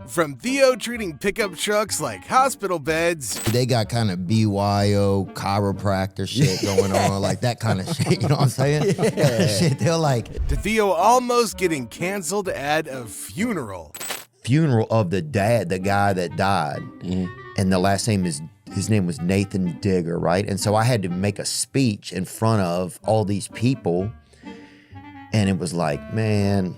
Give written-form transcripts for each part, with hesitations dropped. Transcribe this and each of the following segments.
From Theo treating pickup trucks like hospital beds. They got kind of BYO chiropractor shit going on, like that kind of shit, you know what I'm saying? Yeah. Shit, they're like. To Theo almost getting canceled at a funeral. Funeral of the dad, the guy that died. Mm-hmm. And the last name is, his name was Nathan Digger, right? And so I had to make a speech in front of all these people. And it was like, man,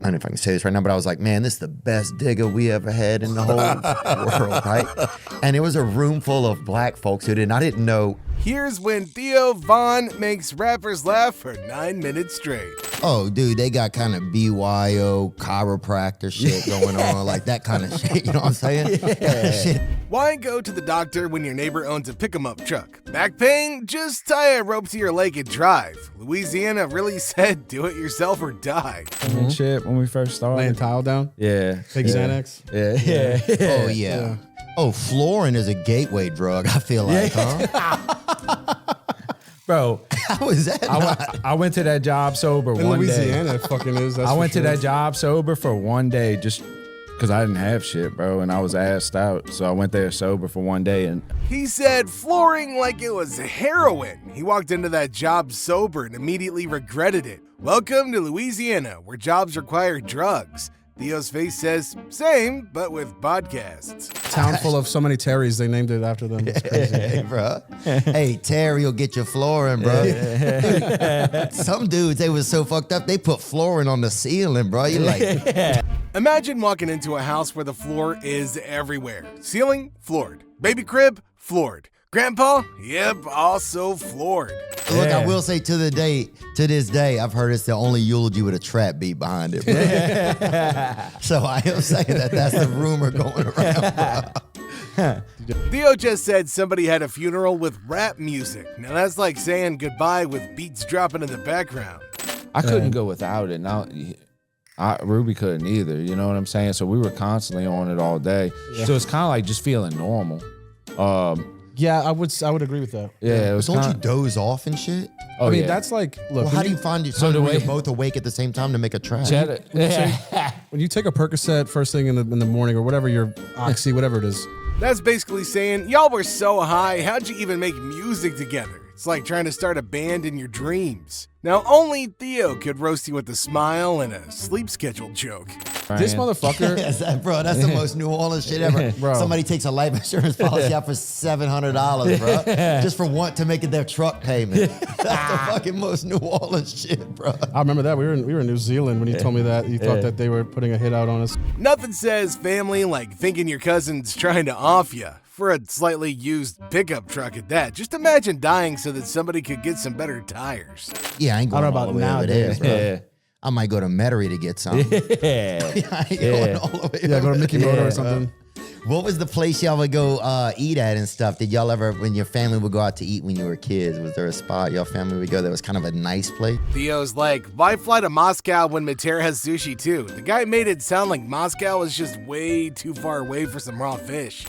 I don't know if I can say this right now, but I was like, man, this is the best digger we ever had in the whole world, right? And it was a room full of black folks who didn't, I didn't know. Here's when Theo Von makes rappers laugh for 9 minutes straight. Oh, dude, they got kind of BYO chiropractor shit going on, like that kind of shit, you know what I'm saying? Yeah. Shit. Why go to the doctor when your neighbor owns a pick-em-up truck? Back pain? Just tie a rope to your leg and drive. Louisiana really said do it yourself or die. Mm-hmm. Shit, when we first started. Laying tile down? Yeah. Take Xanax? Yeah. Oh, yeah. Oh, flooring is a gateway drug, I feel like, huh? Bro, how is that? I went to that job sober in one Louisiana, day. it fucking is. I went to that job sober for one day just because I didn't have shit, bro, and I was assed out. So I went there sober for one day. And he said flooring like it was heroin. He walked into that job sober and immediately regretted it. Welcome to Louisiana, where jobs require drugs. Theo's face says, same, but with podcasts. Town full of so many Terrys, they named it after them. It's crazy. Hey, bro. Hey, Terry will get your flooring, bro. Some dudes, they was so fucked up, they put flooring on the ceiling, bro. You like... Imagine walking into a house where the floor is everywhere. Ceiling, floored. Baby crib, floored. Grandpa, yep, also floored. Look, I will say to this day, I've heard it's the only eulogy with a trap beat behind it, bro. So I am saying that's the rumor going around, bro. Theo just said somebody had a funeral with rap music. Now that's like saying goodbye with beats dropping in the background. I couldn't go without it. Now, Ruby couldn't either, you know what I'm saying? So we were constantly on it all day. Yeah. So it's kind of like just feeling normal. Yeah, I would agree with that. Yeah, it was Don't you doze off and shit? Oh, I mean, that's like, look. Well, how do you find your time where you're both awake at the same time to make a track? When you take a Percocet first thing in the morning or whatever your Oxy, whatever it is. That's basically saying, y'all were so high, how'd you even make music together? It's like trying to start a band in your dreams. Now, only Theo could roast you with a smile and a sleep schedule joke. This motherfucker. Yes, bro, that's the most New Orleans shit ever. Bro. Somebody takes a life insurance policy out for $700, bro, just for to make it their truck payment. That's the fucking most New Orleans shit, bro. I remember that. We were in New Zealand when he told me that. He thought that they were putting a hit out on us. Nothing says family like thinking your cousin's trying to off you. For a slightly used pickup truck at that. Just imagine dying so that somebody could get some better tires. Yeah, I ain't going all the way over there, bro. Yeah. I might go to Metairie to get some. I ain't going all the way over go to Mickey Motor or something. What was the place y'all would go eat at and stuff? Did y'all ever, when your family would go out to eat when you were kids, was there a spot your family would go that was kind of a nice place? Theo's like, why fly to Moscow when Matera has sushi too? The guy made it sound like Moscow was just way too far away for some raw fish.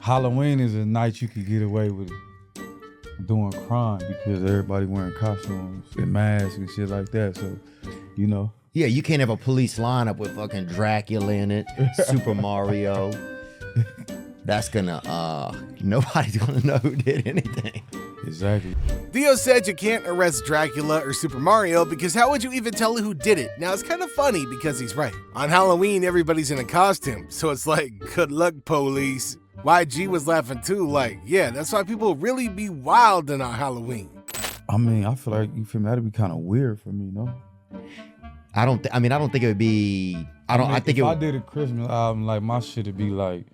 Halloween is a night you could get away with doing crime because everybody wearing costumes and masks and shit like that. So, you know. Yeah, you can't have a police lineup with fucking Dracula in it, Super Mario. That's gonna, nobody's gonna know who did anything. Exactly. Theo said you can't arrest Dracula or Super Mario because how would you even tell who did it? Now, it's kind of funny because he's right. On Halloween, everybody's in a costume, so it's like, good luck, police. YG was laughing too, like, yeah, that's why people really be wild on Halloween. I mean, I feel like, you feel me, that'd be kind of weird for me, no? I don't think it would be, I think if I did a Christmas album, like, my shit would be like,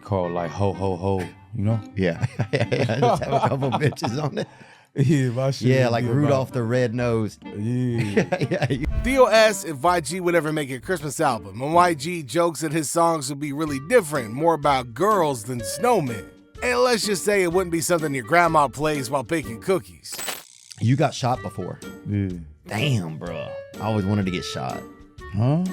called like Ho Ho Ho, you know? Yeah. Just have a couple bitches on it. Yeah, my shit. Yeah, like Rudolph the Red-Nosed. Yeah. Theo asks if YG would ever make a Christmas album, and YG jokes that his songs would be really different, more about girls than snowmen. And let's just say it wouldn't be something your grandma plays while baking cookies. You got shot before. Yeah. Damn, bro. I always wanted to get shot. Huh?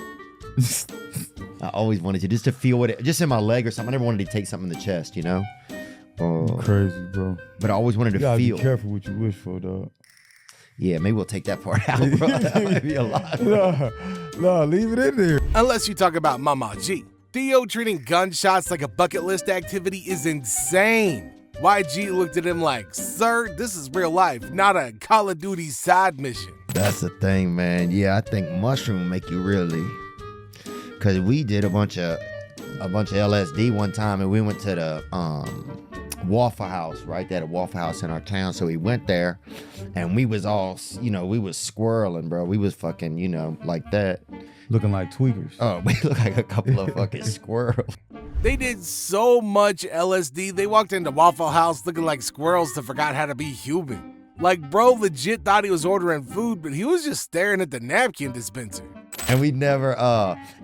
I always wanted to, just to feel what just in my leg or something. I never wanted to take something in the chest, you know? Crazy, bro. But I always wanted to you gotta feel. Be careful what you wish for, dog. Yeah, maybe we'll take that part out, bro. That might be a lot. No, leave it in there. Unless you talk about Mama G. Theo treating gunshots like a bucket list activity is insane. YG looked at him like, sir, this is real life, not a Call of Duty side mission. That's the thing, man. Yeah, I think mushroom make you really, cause we did a bunch of LSD one time, and we went to the Waffle House, right? They had a Waffle House in our town, so we went there, and we was all, we was squirreling, bro. We was fucking, like that. Looking like tweakers. Oh, we look like a couple of fucking squirrels. They did so much LSD, they walked into Waffle House looking like squirrels that forgot how to be human. Like, bro legit thought he was ordering food, but he was just staring at the napkin dispenser. And we never,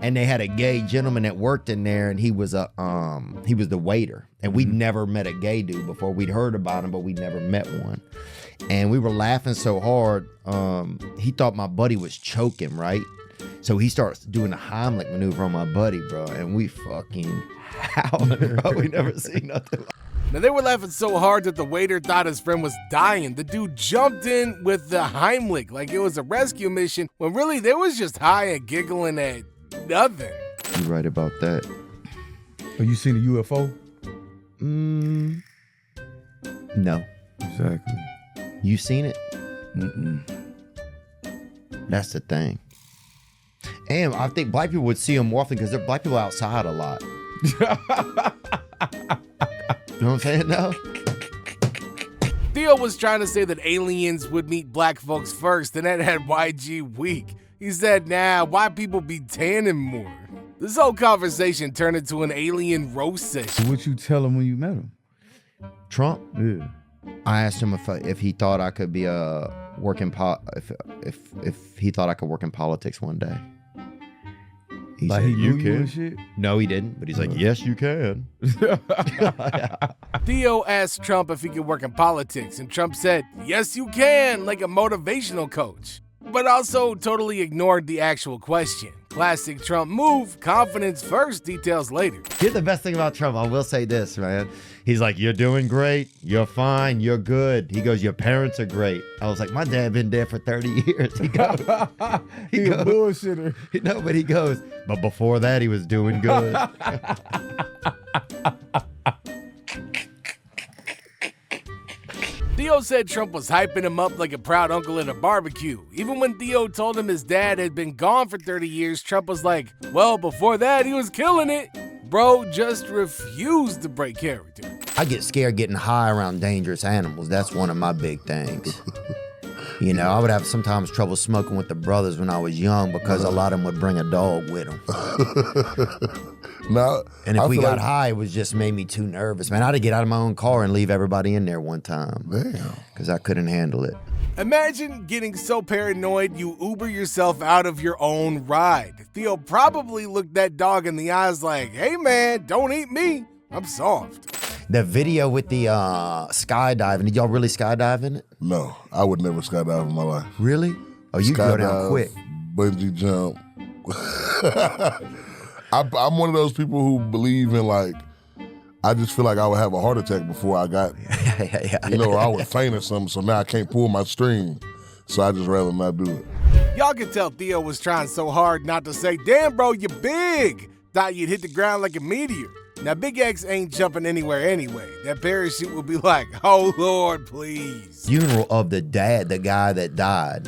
and they had a gay gentleman that worked in there, and he was the waiter. And we'd never met a gay dude before. We'd heard about him, but we never met one. And we were laughing so hard, he thought my buddy was choking, right? So he starts doing the Heimlich maneuver on my buddy, bro, and we fucking howling, bro. We never seen nothing like. Now, they were laughing so hard that the waiter thought his friend was dying. The dude jumped in with the Heimlich like it was a rescue mission, when really they was just high and giggling at nothing. You're right about that. Oh, you seen a UFO? No. Exactly. You seen it? Mm-mm. That's the thing. And I think black people would see them often because they're black people outside a lot. You know what I'm saying, though? Theo was trying to say that aliens would meet black folks first, and that had YG weak. He said, nah, white people be tanning more. This whole conversation turned into an alien roast session. What you tell him when you met him? Trump? Yeah. I asked him if he thought I could be if he thought I could work in politics one day. He Like said, he knew you you can. and shit? No, he didn't. But he's like, yes, you can. Theo asked Trump if he could work in politics, and Trump said, yes, you can, like a motivational coach. But also totally ignored the actual question. Classic Trump move, confidence first, details later. Here's the best thing about Trump. I will say this, man. He's like, you're doing great. You're fine. You're good. He goes, your parents are great. I was like, my dad been dead for 30 years. He goes, He a bullshitter. no, but he goes, but before that, he was doing good. Theo said Trump was hyping him up like a proud uncle at a barbecue. Even when Theo told him his dad had been gone for 30 years, Trump was like, well, before that, he was killing it. Bro just refused to break character. I get scared getting high around dangerous animals. That's one of my big things. I would have sometimes trouble smoking with the brothers when I was young because a lot of them would bring a dog with them. And if we got high, it was just made me too nervous. Man, I had to get out of my own car and leave everybody in there one time. Damn. Because I couldn't handle it. Imagine getting so paranoid you Uber yourself out of your own ride. Theo probably looked that dog in the eyes like, hey man, don't eat me. I'm soft. The video with the skydiving, did y'all really skydive in it? No, I would never skydive in my life. Really? Oh, you go down Skydive, quick. Bungee jump. I'm one of those people who believe in I just feel like I would have a heart attack before I got, or I would faint or something. So now I can't pull my string. So I just rather not do it. Y'all can tell Theo was trying so hard not to say, damn bro, you're big. Thought you'd hit the ground like a meteor. Now Big X ain't jumping anywhere anyway. That parachute will be like, oh Lord, please. Funeral of the guy that died.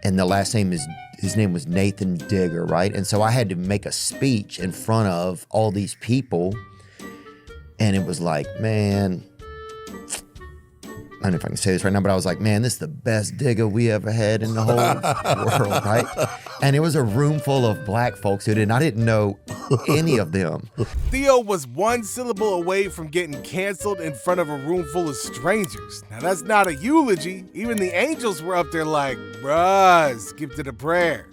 And the last name his name was Nathan Digger, right? And so I had to make a speech in front of all these people. And it was like, man, I don't know if I can say this right now, but I was like, man, this is the best digger we ever had in the whole world, right? And it was a room full of black folks who I didn't know any of them. Theo was one syllable away from getting canceled in front of a room full of strangers. Now that's not a eulogy. Even the angels were up there like, bruh, skip to the prayer.